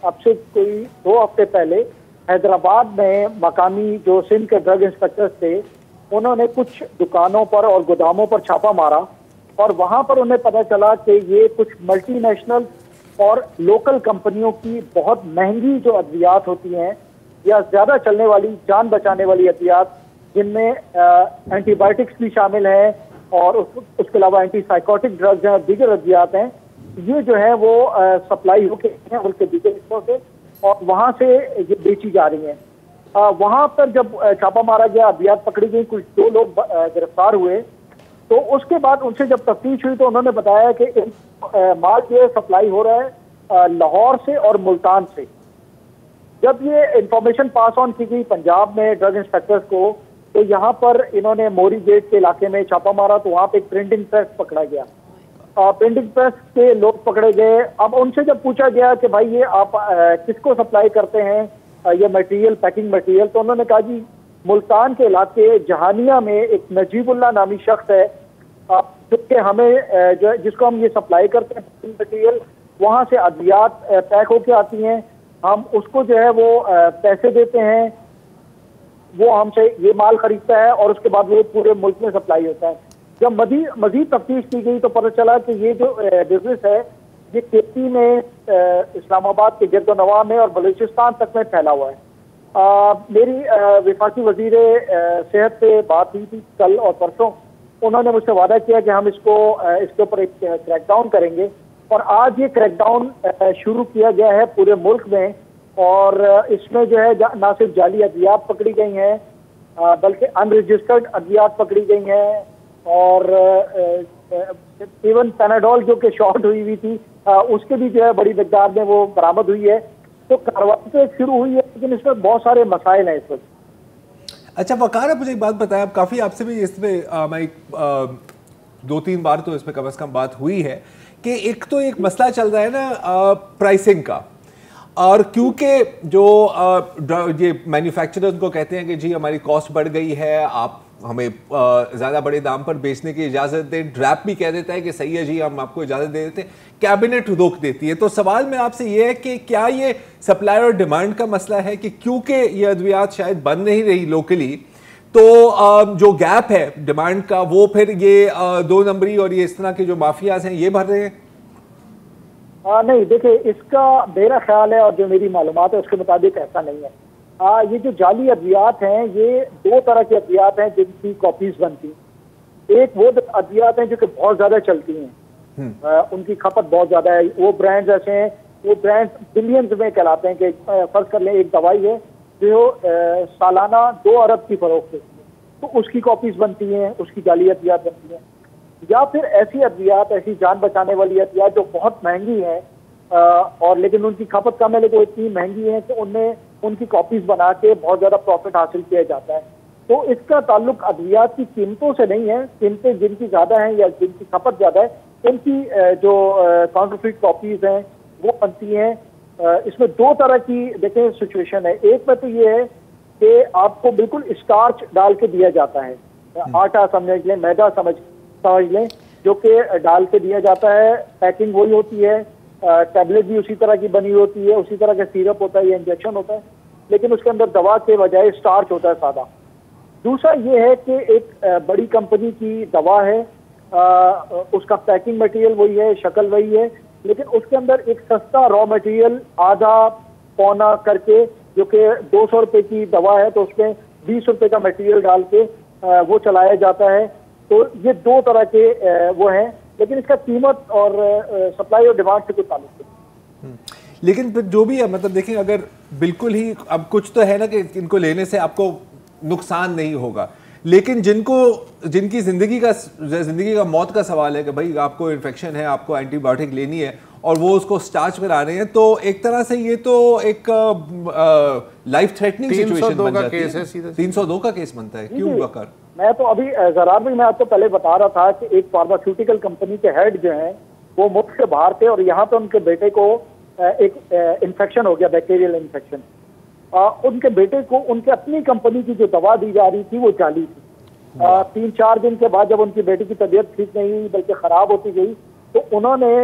اب سے کوئی 2 ہفتے پہلے حیدرآباد میں مقامی جو سندھ کے ڈرگ انسپیکٹرز تھے انہوں نے کچھ دکانوں پر اور گوداموں پر چھاپا مارا, اور وہاں پر انہیں پتہ چلا کہ یہ کچھ ملٹی نیشنل اور لوکل کمپنیوں کی بہت مہنگی جو ادویات ہوتی ہیں یا زیادہ چلنے والی جان بچانے والی ادویات, جن میں اینٹی بایوٹکس بھی شامل ہیں اور اس کے علاوہ اینٹی سائیکوٹک ڈرگز ہیں اور دیگر ادویات ہیں, یہ جو ہیں وہ سپلائی ہو کے ہیں بلکہ دیگر حصوں سے, اور وہاں سے یہ بیچی جا رہی ہیں. وہاں پر جب چھاپا مارا گیا, ادویات پکڑی گئی, کچھ 2 لوگ گرفتار ہوئے, تو اس کے بعد ان سے جب تفتیش ہوئی تو انہوں نے بتایا کہ مال جو سپلائی ہو رہا ہے لاہور سے اور ملتان سے. جب یہ انفارمیشن پاس آن کی گئی پنجاب میں ڈرگ انسپیکٹرز کو, تو یہاں پر انہوں نے موری گیٹ کے علاقے میں چھاپا مارا, تو وہاں پہ ایک پرنٹنگ پریس پکڑا گیا. پرنٹنگ پریس کے لوگ پکڑے گئے. اب ان سے جب پوچھا گیا کہ بھائی یہ آپ کس کو سپلائی کرتے ہیں یہ میٹیریل, پیکنگ میٹیریل, تو انہوں نے کہا جی ملتان کے علاقے جہانیہ میں ایک نجیب اللہ نامی شخص ہے جو کہ ہمیں جس کو ہم یہ سپلائی کرتے ہیں پیکنگ میٹیریل, وہاں سے ادویات پیک ہو کے آتی ہیں, ہم اس کو جو ہے وہ پیسے دیتے ہیں, وہ ہم سے یہ مال خریدتا ہے اور اس کے بعد وہ پورے ملک میں سپلائی ہوتا ہے. جب مزید تفتیش کی گئی تو پتہ چلا کہ یہ جو بزنس ہے یہ کیپی میں، اسلام آباد کے گرد و نواح میں اور بلوچستان تک میں پھیلا ہوا ہے۔ میری وفاقی وزیر صحت سے بات ہوئی تھی کل اور پرسوں، انہوں نے مجھ سے وعدہ کیا کہ ہم اس کے اوپر ایک کریک ڈاؤن کریں گے، اور آج یہ کریک ڈاؤن شروع کیا گیا ہے پورے ملک میں، اور اس میں جو ہے نہ صرف جعلی ادویات پکڑی گئی ہیں بلکہ ان رجسٹرڈ ادویات پکڑی گئی ہیں، اور ایون پیناڈول جو کہ شارٹ ہوئی تھی اس کے بھی جو ہے بڑی مقدار میں وہ برآمد ہوئی ہے۔ تو کارروائی تو شروع ہوئی ہے لیکن اس میں بہت سارے مسائل ہیں اس وقت۔ اچھا وقار، آپ مجھے ایک بات بتائیں، اب کافی آپ سے بھی اس میں میں 2-3 بار تو اس میں کم از کم بات ہوئی ہے کہ ایک مسئلہ چل رہا ہے نا پرائسنگ کا، اور کیونکہ جو یہ مینوفیکچررز کو کہتے ہیں کہ جی ہماری کاسٹ بڑھ گئی ہے، آپ ہمیں زیادہ بڑے دام پر بیچنے کی اجازت دیں، ڈریپ بھی کہہ دیتا ہے کہ صحیح ہے جی ہم آپ کو اجازت دے دیتے ہیں، کیبنٹ روک دیتی ہے۔ تو سوال میں آپ سے یہ ہے کہ کیا یہ سپلائی اور ڈیمانڈ کا مسئلہ ہے کہ کیونکہ یہ ادویات شاید بن نہیں رہی لوکلی، تو جو گیپ ہے ڈیمانڈ کا وہ پھر یہ 2 نمبری اور یہ اس طرح کے جو مافیاز ہیں یہ بھر رہے ہیں؟ نہیں، دیکھیں اس کا میرا خیال ہے اور جو میری معلومات ہے اس کے مطابق ایسا نہیں ہے۔ یہ جو جعلی ادویات ہیں یہ 2 طرح کے ادویات ہیں جن کی کاپیز بنتی ہیں۔ ایک وہ ادویات ہیں جو کہ بہت زیادہ چلتی ہیں، ان کی کھپت بہت زیادہ ہے، وہ برانڈز ایسے ہیں، وہ برانڈز بلینز میں کہلاتے ہیں، کہ فرض کر لیں ایک دوائی ہے جو سالانہ 2 ارب کی فروخت ہوتی ہے، تو اس کی کاپیز بنتی ہیں، اس کی جعلی ادویات بنتی ہیں۔ یا پھر ایسی ادویات، ایسی جان بچانے والی ادویات جو بہت مہنگی ہیں اور لیکن ان کی کھپت کم ہے، لیکن وہ اتنی مہنگی ہیں کہ ان کی کاپیز بنا کے بہت زیادہ پروفٹ حاصل کیا جاتا ہے۔ تو اس کا تعلق ادویات کی قیمتوں سے نہیں ہے، قیمتیں جن کی زیادہ ہیں یا جن کی کھپت زیادہ ہے ان کی جو کاؤنٹرفیٹ کاپیز ہیں وہ بنتی ہیں۔ اس میں 2 طرح کی دیکھیں سچویشن ہے۔ ایک میں تو یہ ہے کہ آپ کو بالکل اسٹارچ ڈال کے دیا جاتا ہے، آٹا سمجھ لیں، میدا سمجھ لیں، جو کہ ڈال کے دیا جاتا ہے، پیکنگ وہی ہوتی ہے، ٹیبلٹ بھی اسی طرح کی بنی ہوتی ہے، اسی طرح کا سیرپ ہوتا ہے یا انجیکشن ہوتا ہے، لیکن اس کے اندر دوا کے بجائے اسٹارچ ہوتا ہے سادہ۔ دوسرا یہ ہے کہ ایک بڑی کمپنی کی دوا ہے، اس کا پیکنگ مٹیریل وہی ہے، شکل وہی ہے، لیکن اس کے اندر ایک سستا را مٹیریل آدھا پونا کر کے جو کہ 200 روپے کی دوا ہے تو اس میں 20 روپے کا مٹیریل ڈال کے وہ چلایا جاتا ہے۔ تو یہ 2 طرح کے وہ ہیں، لیکن اس کا قیمت اور سپلائی اور ڈیمانڈ سے کوئی تعلق نہیں۔ لیکن پھر جو بھی ہے مطلب دیکھیں، اگر بالکل ہی اب کچھ تو ہے نا کہ ان کو لینے سے آپ کو نقصان نہیں ہوگا، لیکن جن کی زندگی کا موت کا سوال ہے کہ بھائی آپ کو انفیکشن ہے، آپ کو اینٹی بایوٹک لینی ہے اور وہ اس کو سٹارچ پر آ رہے ہیں، تو ایک طرح سے یہ تو ایک لائف تھریٹننگ سچویشن بن جاتی ہے۔ 302 کا کیس بنتا ہے۔ کیوں بکر؟ میں تو ابھی زرار بھی میں آپ کو پہلے بتا رہا تھا کہ ایک فارماسیوٹیکل کمپنی کے ہیڈ جو ہیں وہ ملک سے باہر تھے اور یہاں پہ ان کے بیٹے کو ایک انفیکشن ہو گیا، بیکٹیریل انفیکشن۔ ان کے بیٹے کو ان کے اپنی کمپنی کی جو دوا دی جا رہی تھی وہ جعلی تھی۔ 3-4 دن کے بعد جب ان کی بیٹی کی طبیعت ٹھیک نہیں ہوئی بلکہ خراب ہوتی گئی تو انہوں نے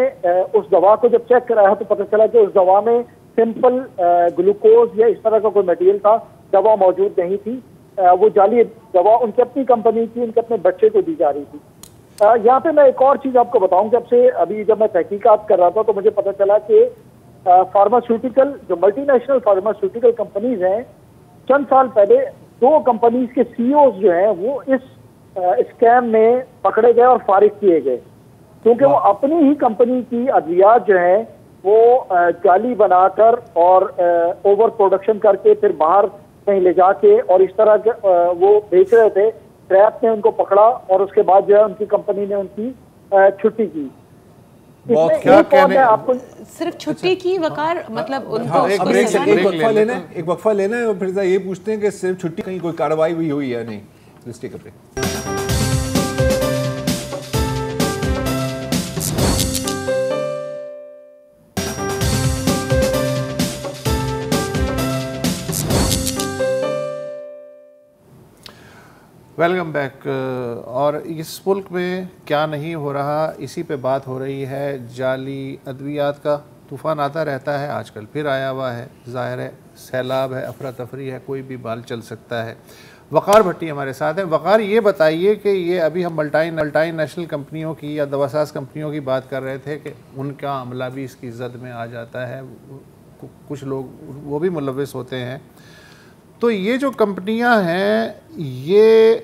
اس دوا کو جب چیک کرایا تو پتہ چلا کہ اس دوا میں سمپل گلوکوز یا اس طرح کا کوئی مٹیریل تھا، دوا موجود نہیں تھی، وہ جعلی دوا ان کی اپنی کمپنی کی ان کے اپنے بچے کو دی جا رہی تھی۔ یہاں پہ میں ایک اور چیز آپ کو بتاؤں، جب میں تحقیقات کر رہا تھا تو مجھے پتہ چلا کہ فارماسیوٹیکل جو ملٹی نیشنل فارماسیوٹیکل کمپنیز ہیں، چند سال پہلے 2 کمپنیز کے سی اوز جو ہیں وہ اس اسکیم میں پکڑے گئے اور فارغ کیے گئے، کیونکہ وہ اپنی ہی کمپنی کی ادویات جو ہیں وہ جعلی بنا کر اور اوور پروڈکشن کر کے پھر باہر کہیں لے جا کے اور اس طرح کے وہ بیچ رہے تھے۔ ٹریپ نے ان کو پکڑا اور اس کے بعد جو ہے ان کی کمپنی نے ان کی چھٹی کی۔ آپ کو صرف چھٹی کی وقار مطلب ان کو ایک وقفہ لینا ہے اور پھر یہ پوچھتے ہیں کہ صرف چھٹی کہیں کوئی کارروائی بھی ہوئی یا نہیں۔ Welcome back. اور اس ملک میں کیا نہیں ہو رہا، اسی پہ بات ہو رہی ہے۔ جعلی ادویات کا طوفان آتا رہتا ہے، آج کل پھر آیا ہوا ہے، ظاہر ہے سیلاب ہے، افراتفری ہے، کوئی بھی بال چل سکتا ہے۔ وقار بھٹی ہمارے ساتھ ہیں. وقار, یہ بتائیے کہ یہ ابھی ہم ملٹائی نیشنل کمپنیوں کی یا دواساز کمپنیوں کی بات کر رہے تھے کہ ان کا عملہ بھی اس کی زد میں آ جاتا ہے, کچھ لوگ وہ بھی ملوث ہوتے ہیں. تو یہ جو کمپنیاں ہیں یہ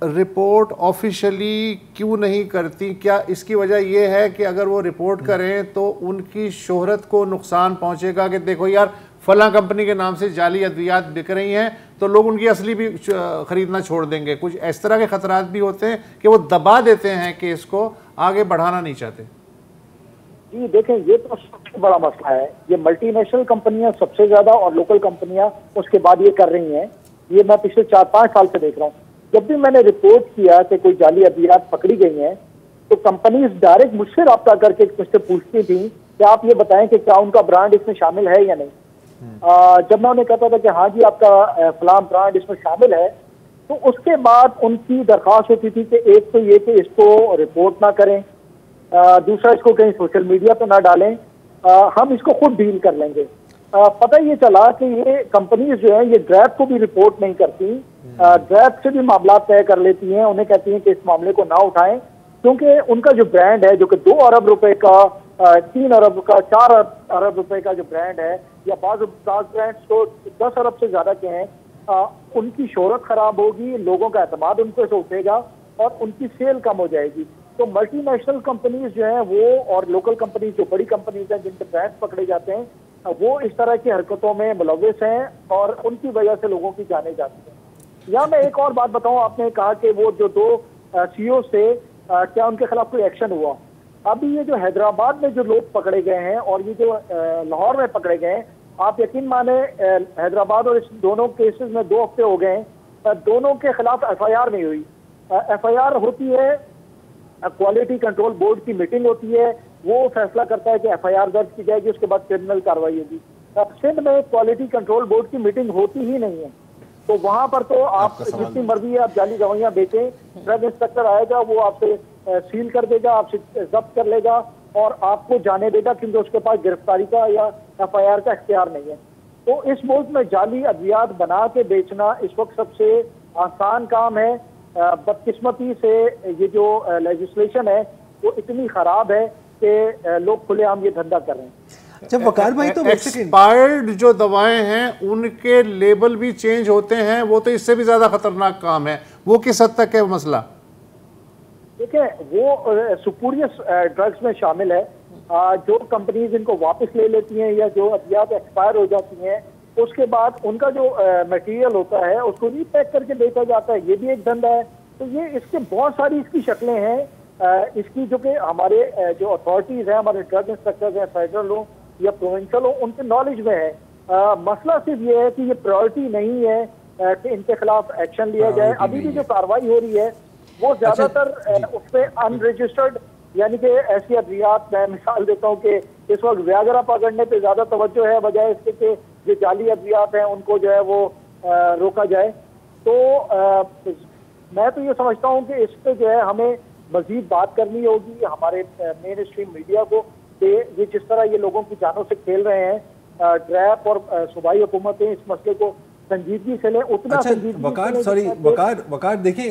رپورٹ آفیشلی کیوں نہیں کرتی؟ کیا اس کی وجہ یہ ہے کہ اگر وہ رپورٹ کریں تو ان کی شہرت کو نقصان پہنچے گا کہ دیکھو یار فلاں کمپنی کے نام سے جعلی ادویات بک رہی ہیں تو لوگ ان کی اصلی بھی خریدنا چھوڑ دیں گے؟ کچھ اس طرح کے خطرات بھی ہوتے ہیں کہ وہ دبا دیتے ہیں کہ اس کو آگے بڑھانا نہیں چاہتے. جی دیکھیں, یہ تو سب سے بڑا مسئلہ ہے. یہ ملٹی نیشنل کمپنیاں سب سے زیادہ اور لوکل کمپنیاں اس کے بعد یہ کر رہی ہیں. یہ میں پچھلے 4-5 سال سے دیکھ رہا ہوں. جب بھی میں نے رپورٹ کیا کہ کوئی جعلی ادویات پکڑی گئی ہیں تو کمپنیز ڈائریکٹ مجھ سے رابطہ کر کے مجھ سے پوچھتی تھیں کہ آپ یہ بتائیں کہ کیا ان کا برانڈ اس میں شامل ہے یا نہیں. جب میں انہیں کہتا تھا کہ ہاں جی آپ کا فلاں برانڈ اس میں شامل ہے, تو اس کے بعد ان کی درخواست ہوتی تھی کہ ایک تو یہ کہ اس کو رپورٹ نہ کریں, دوسرا اس کو کہیں سوشل میڈیا پہ نہ ڈالیں, ہم اس کو خود ڈیل کر لیں گے. پتہ یہ چلا کہ یہ کمپنیز جو ہیں یہ ڈریپ کو بھی رپورٹ نہیں کرتی, ڈریپ سے بھی معاملات طے کر لیتی ہیں. انہیں کہتی ہیں کہ اس معاملے کو نہ اٹھائیں کیونکہ ان کا جو برانڈ ہے جو کہ 2 ارب روپے کا, 3 ارب کا, 4 ارب روپے کا جو برانڈ ہے, یا بعض برانڈ تو 10 ارب سے زیادہ کے ہیں, ان کی شہرت خراب ہوگی, لوگوں کا اعتماد ان کو اٹھے گا اور ان کی سیل کم ہو جائے گی. تو ملٹی نیشنل کمپنیز جو ہیں وہ اور لوکل کمپنیز جو بڑی کمپنیز ہیں جن کے برانڈ پکڑے جاتے ہیں وہ اس طرح کی حرکتوں میں ملوث ہیں اور ان کی وجہ سے لوگوں کی جانیں جاتی ہیں. یہاں میں ایک اور بات بتاؤں, آپ نے کہا کہ وہ جو 2 CEO سے کیا ان کے خلاف کوئی ایکشن ہوا؟ ابھی یہ جو حیدرآباد میں جو لوگ پکڑے گئے ہیں اور یہ جو لاہور میں پکڑے گئے ہیں, آپ یقین مانیں حیدرآباد اور اس دونوں کیسز میں 2 ہفتے ہو گئے ہیں, دونوں کے خلاف FIR نہیں ہوئی. FIR ہوتی ہے, کوالٹی کنٹرول بورڈ کی میٹنگ ہوتی ہے, وہ فیصلہ کرتا ہے کہ FIR درج کی جائے گی, اس کے بعد کرمنل کارروائی ہوگی. سندھ میں کوالٹی کنٹرول بورڈ کی میٹنگ ہوتی ہی نہیں ہے, تو وہاں پر تو آپ جتنی مرضی ہے آپ جعلی دوائیاں بیچیں, ڈرگ انسپیکٹر آئے گا وہ آپ سے سیل کر دے گا, آپ سے ضبط کر لے گا اور آپ کو جانے دے گا کیونکہ اس کے پاس گرفتاری کا یا FIR کا اختیار نہیں ہے. تو اس ملک میں جعلی ادویات بنا کے بیچنا اس وقت سب سے آسان کام ہے. بدقسمتی سے یہ جو لیجسلیشن ہے وہ اتنی خراب ہے کہ لوگ کھلے عام یہ دھندا کر رہے ہیں. جب وقار بھائی تو ایکسپائرڈ جو دوائیں ہیں ان کے لیبل بھی چینج ہوتے ہیں, وہ تو اس سے بھی زیادہ خطرناک کام ہے. وہ کس حد تک ہے مسئلہ؟ دیکھیں وہ سپوریس ڈرگس میں شامل ہے. جو کمپنیز ان کو واپس لے لیتی ہیں یا جو ادویات ایکسپائر ہو جاتی ہیں اس کے بعد ان کا جو میٹیریل ہوتا ہے اس کو ری پیک کر کے بیچا جاتا ہے, یہ بھی ایک دھندا ہے. تو یہ اس کے بہت ساری اس کی شکلیں ہیں. اس کی جو کہ ہمارے جو اتھارٹیز ہیں, ہمارے ڈرگ انسپیکٹرز ہیں, فیڈرل ہوں یا پروونشل ہوں, ان کے نالج میں ہے. مسئلہ صرف یہ ہے کہ یہ پرائورٹی نہیں ہے کہ ان کے خلاف ایکشن لیا جائے. ابھی بھی جو کارروائی ہو رہی ہے وہ زیادہ تر اس پہ ان رجسٹرڈ, یعنی کہ ایسی ادویات, میں مثال دیتا ہوں کہ اس وقت ویاگرا پکڑنے پہ زیادہ توجہ ہے بجائے اس کے کہ جو جعلی ادویات ہیں ان کو جو ہے وہ روکا جائے. تو میں تو یہ سمجھتا ہوں کہ اس پہ جو ہے ہمیں مزید بات کرنی ہوگی ہمارے مین اسٹریم میڈیا کو کہ یہ جس طرح یہ لوگوں کی جانوں سے کھیل رہے ہیں, ڈریپ اور صوبائی حکومتیں اس مسئلے کو سنجیدگی سے لیں. اتنا وقار دیکھیں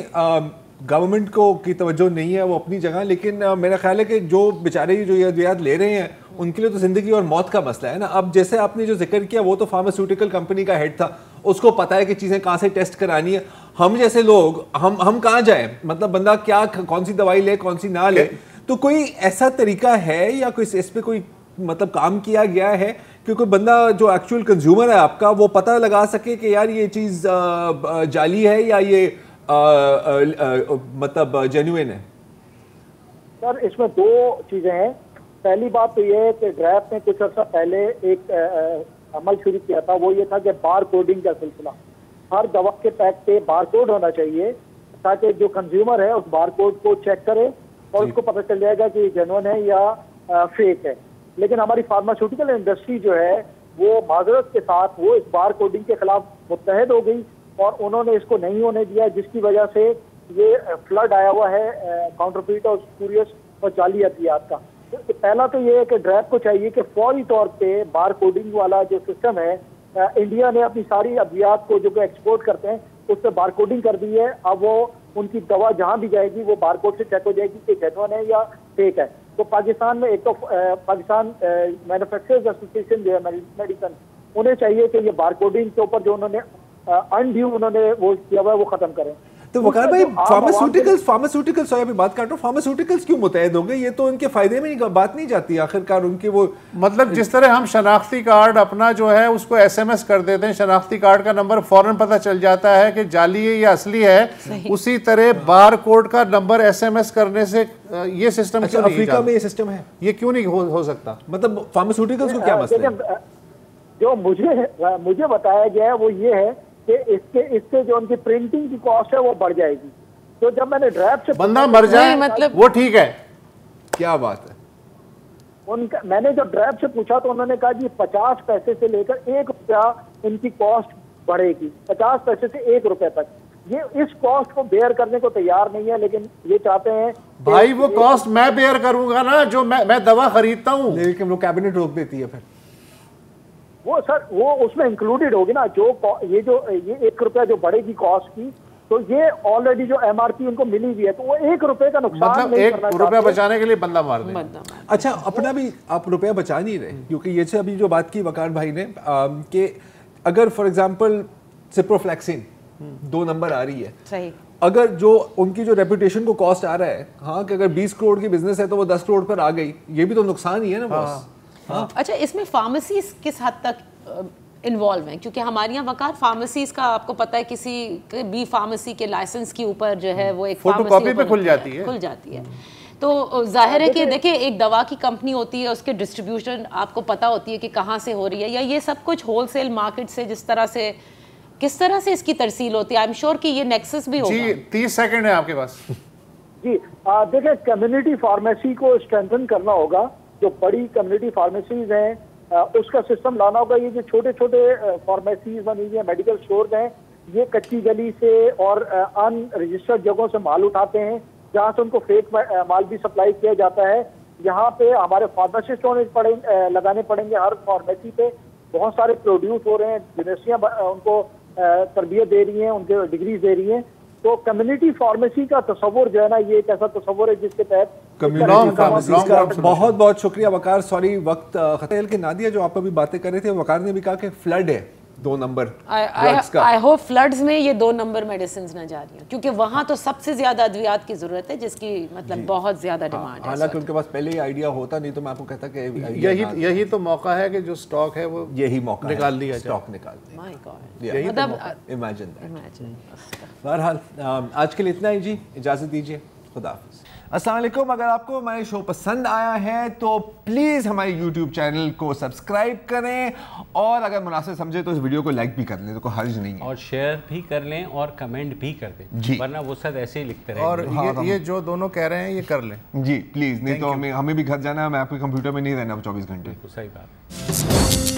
گورنمنٹ کو کی توجہ نہیں ہے وہ اپنی جگہ, لیکن میرا خیال ہے کہ جو بیچارے جو یہ ادویات لے رہے ہیں ان کے لیے تو زندگی اور موت کا مسئلہ ہے نا. اب جیسے آپ نے جو ذکر کیا وہ تو فارماسیوٹیکل کمپنی کا ہیڈ تھا, اس کو پتا ہے کہ چیزیں کہاں سے ٹیسٹ کرانی ہے. ہم جیسے لوگ ہم کہاں جائیں, مطلب بندہ کیا کون سی دوائی لے کون سی نہ لے. تو کوئی ایسا طریقہ ہے یا کوئی اس پہ کوئی مطلب کام کیا گیا ہے کہ کوئی بندہ جو ایکچوئل کنزیومر ہے آپ کا وہ پتہ لگا سکے کہ یار یہ چیز جعلی ہے یا یہ مطلب جینوئن ہے؟ سر اس میں 2 چیزیں ہیں. پہلی بات تو یہ ہے کہ ڈریپ نے کچھ عرصہ پہلے ایک عمل شروع کیا تھا, وہ یہ تھا کہ بار کوڈنگ کا سلسلہ. ہر دوا کے پیک پہ بار کوڈ ہونا چاہیے تاکہ جو کنزیومر ہے اس بار کوڈ کو چیک کرے اور اس کو پتہ چل جائے گا کہ یہ جینوئن ہے یا فیک ہے. لیکن ہماری فارماسیوٹیکل انڈسٹری جو ہے وہ معذرت کے ساتھ وہ اس بار کوڈنگ کے خلاف متحد ہو گئی اور انہوں نے اس کو نہیں ہونے دیا, جس کی وجہ سے یہ فلڈ آیا ہوا ہے کاؤنٹرفیٹ اور اسپوریس اور جعلی ادویات کا. پہلا تو یہ ہے کہ ڈریپ کو چاہیے کہ فوری طور پہ بار کوڈنگ والا جو سسٹم ہے, انڈیا نے اپنی ساری ادویات کو جو کہ ایکسپورٹ کرتے ہیں اس پہ بار کوڈنگ کر دی ہے. اب وہ ان کی دوا جہاں بھی جائے گی وہ بار کوڈ سے چیک ہو جائے گی کہ جینوئن ہے یا فیک ہے. تو پاکستان میں ایک تو پاکستان مینوفیکچررز ایسوسیشن جو ہے میڈیسن, انہیں چاہیے کہ یہ بار کوڈنگ کے اوپر جو انہوں نے انڈیو انہوں نے وہ کیا ہوا ہے وہ ختم کریں. تو وقار بھائی فارماسیوٹیکلز ابھی بات کر رہا ہوں, فارماسیوٹیکلز کیوں متحد ہو گئے؟ یہ تو ان کے فائدے میں بات نہیں جاتی آخرکار ان کے وہ مطلب جس طرح ہم شناختی کارڈ اپنا جو ہے اس کو ایس ایم ایس کر دیتے ہیں, شناختی کارڈ کا نمبر فوراً پتہ چل جاتا ہے کہ جعلی ہے یا اصلی ہے, اسی طرح بار کوڈ کا نمبر ایس ایم ایس کرنے سے یہ سسٹم کیوں نہیں افریقہ میں یہ سسٹم ہے؟ یہ کیوں نہیں ہو سکتا؟ مطلب فارماسیوٹیکلز کو کیا مسئلہ ہے؟ جو مجھے بتایا گیا ہے وہ یہ ہے کہ اس سے جو ان کی پرنٹنگ کی کاسٹ ہے وہ بڑھ جائے گی. تو جب میں نے ڈرائیو سے بندہ مر جائے مطلب وہ ٹھیک ہے, کیا بات ہے. میں نے جب ڈرائیو سے پوچھا تو انہوں نے کہا جی 50 پیسے سے لے کر 1 روپیہ ان کی کاسٹ بڑھے گی, 50 پیسے سے 1 روپے تک. یہ اس کاسٹ کو بیئر کرنے کو تیار نہیں ہے, لیکن یہ چاہتے ہیں بھائی وہ کاسٹ میں بیئر کروں گا نا جو میں دوا خریدتا ہوں, لیکن وہ کیبنٹ روک دیتی ہے پھر وہ سر وہ اس میں انکلوڈیڈ ہوگی نا. یہ 1 روپیہ جو بڑھے گی کاسٹ کی, تو یہ آلریڈی جو ایم آر پی ان کو ملی ہوئی ہے, تو وہ 1 روپے کا نقصان مطلب نہیں 1 روپیہ بچانے کے لیے بندہ مار دیں. اچھا اپنا بھی آپ روپیہ بچا نہیں رہے, کیونکہ یہ سے ابھی جو بات کی وقار بھائی نے کہ اگر فار ایگزامپل سپروفلیکسین 2 نمبر آ رہی ہے, صحیح, اگر جو ان کی جو ریپوٹیشن کو کاسٹ آ رہا ہے, ہاں کہ اگر 20 کروڑ کی بزنس ہے تو وہ 10 کروڑ پر آ گئی, یہ بھی تو نقصان ہی ہے نا باس. اچھا اس میں فارمیسیز کس حد تک انوالو ہیں؟ کیونکہ ہمارے یہاں وقار فارمیسیز کا آپ کو پتہ ہے کسی بھی فارمیسی کے لائسنس کے اوپر جو ہے وہ ایک فوٹو کاپی پہ کھل جاتی ہے. تو ظاہر ہے کہ دیکھیں ایک دوا کی کمپنی ہوتی ہے, اس کے ڈسٹریبیوشن آپ کو پتہ ہوتی ہے کہ کہاں سے ہو رہی ہے, یا یہ سب کچھ ہول سیل مارکیٹ سے کس طرح سے اس کی ترسیل ہوتی ہے؟ آئی ایم شیور کہ یہ نیکسس بھی ہوگا. جی 30 سیکنڈ ہے آپ کے پاس. جی دیکھیں کمیونٹی فارمیسی کو اسٹرینتھن کرنا ہوگا. جو بڑی کمیونٹی فارمیسیز ہیں اس کا سسٹم لانا ہوگا. یہ جو چھوٹے چھوٹے فارمیسیز بنی ہوئی ہیں, میڈیکل اسٹورز ہیں, یہ کچی گلی سے اور ان رجسٹرڈ جگہوں سے مال اٹھاتے ہیں, جہاں سے ان کو فیک مال بھی سپلائی کیا جاتا ہے. یہاں پہ ہمارے فارماسسٹ لگانے پڑیں گے. ہر فارمیسی پہ بہت سارے پروڈیوس ہو رہے ہیں, یونیورسٹیاں ان کو تربیت دے رہی ہیں, ان کے ڈگریز دے رہی ہیں. تو کمیونٹی فارمیسی کا تصور جو ہے نا, یہ ایک ایسا تصور ہے جس کے تحت بہت بہت شکریہ وقار. سوری وقت ختم کہ نادیہ جو آپ ابھی باتیں کر رہے تھے, وقار نے بھی کہا کہ فلڈ ہے 2 نمبر ڈرگز کا. آئی ہوپ فلڈز میں یہ 2 نمبر میڈیسنز نہ جا رہی ہیں, کیونکہ وہاں تو سب سے زیادہ ادویات کی ضرورت ہے جس کی مطلب بہت زیادہ ڈیمانڈ ہے. حالانکہ ان کے پاس پہلے ہی آئیڈیا ہوتا, نہیں تو میں آپ کو کہتا کہ یہی تو موقع ہے کہ جو سٹاک ہے وہ یہی موقع نکال لیا جائے. سٹاک نکال دیں. مائی گاڈ, یہی تو امیجن دیٹ. بہرحال آج کے لیے اتنا ہی جی, اجازت دیجیے, خدا حافظ. السلام علیکم. اگر آپ کو ہمارے شو پسند آیا ہے تو پلیز ہمارے یوٹیوب چینل کو سبسکرائب کریں, اور اگر مناسب سمجھے تو اس ویڈیو کو لائک بھی کر لیں, تو کوئی حرج نہیں ہے, اور شیئر بھی کر لیں اور کمنٹ بھی کر دیں, ورنہ وہ سب ایسے ہی لکھتے رہیں. اور یہ جو دونوں کہہ رہے ہیں یہ کر لیں جی پلیز, نہیں تو ہمیں بھی گھر جانا ہے, ہمیں آپ کے کمپیوٹر میں نہیں رہنا 24 گھنٹے. صحیح بات.